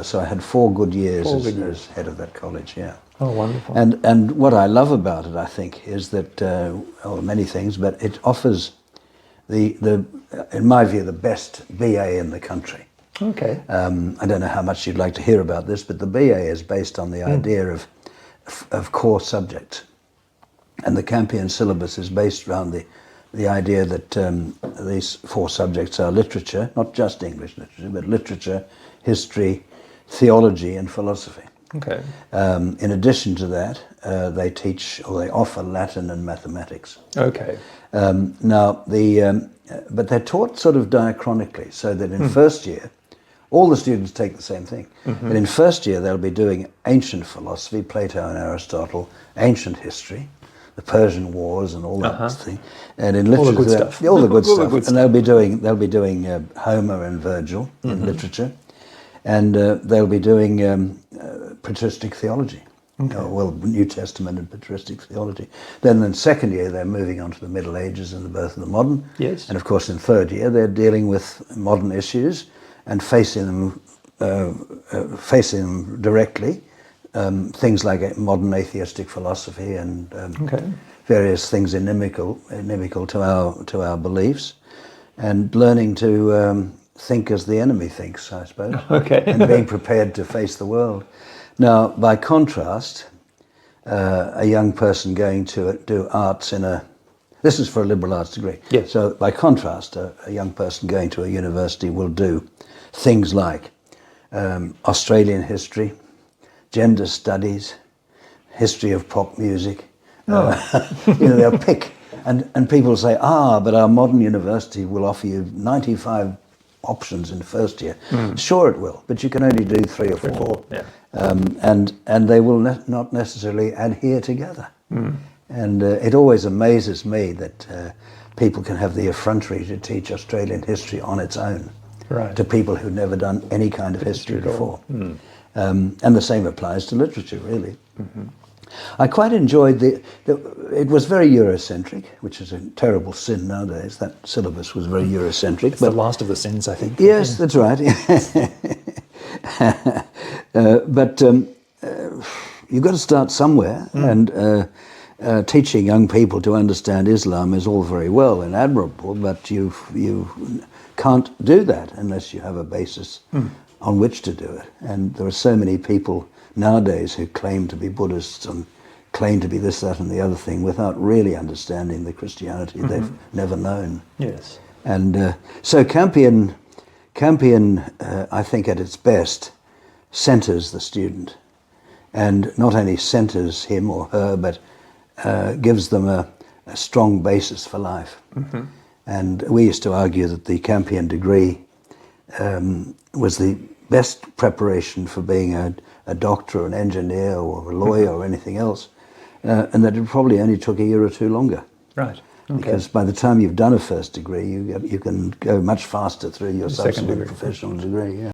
So I had 4 good years as head of that college, yeah. Oh, wonderful. And what I love about it, I think, is that, many things, but it offers in my view, the best BA in the country. Okay. I don't know how much you'd like to hear about this, but the BA is based on the idea of core subjects. And the Campion syllabus is based around the idea that these 4 subjects are literature, not just English literature, but literature, history, theology, and philosophy. Okay. In addition to that, they teach, or they offer, Latin and mathematics. Okay. But they're taught sort of diachronically, so that in first year, all the students take the same thing. But in first year, they'll be doing ancient philosophy, Plato and Aristotle, ancient history, the Persian Wars and all that thing, and in literature, all the good stuff. And they'll be doing Homer and Virgil in literature, and they'll be doing patristic theology. New Testament and patristic theology. Then in second year, they're moving on to the Middle Ages and the birth of the modern. Yes. And of course, in third year, they're dealing with modern issues and facing them directly. Things like modern atheistic philosophy and various things inimical to our beliefs, and learning to think as the enemy thinks, I suppose. Okay. And being prepared to face the world. Now, by contrast, a young person going to do arts this is for a liberal arts degree. Yes. So by contrast, a young person going to a university will do things like Australian history, gender studies, history of pop music. They'll pick, and people say, but our modern university will offer you 95 options in first year. Sure it will, but you can only do 3 or 4. Yeah. And they will not necessarily adhere together. And it always amazes me that people can have the effrontery to teach Australian history on its own to people who've never done any kind of history before. And the same applies to literature, really. I quite enjoyed it was very Eurocentric, which is a terrible sin nowadays. That syllabus was very Eurocentric. It's the last of the sins, I think. Yes, that's right. But you've got to start somewhere, and teaching young people to understand Islam is all very well and admirable, but you can't do that unless you have a basis on which to do it. And there are so many people nowadays who claim to be Buddhists and claim to be this, that, and the other thing without really understanding the Christianity they've never known. Yes. And so Campion, I think at its best, centres the student, and not only centres him or her, but gives them a strong basis for life. And we used to argue that the Campion degree was the best preparation for being a doctor, an engineer, or a lawyer, or anything else, and that it probably only took a year or 2 longer. Right. Okay. Because by the time you've done a first degree, you can go much faster through your subsequent professional degree. Yeah.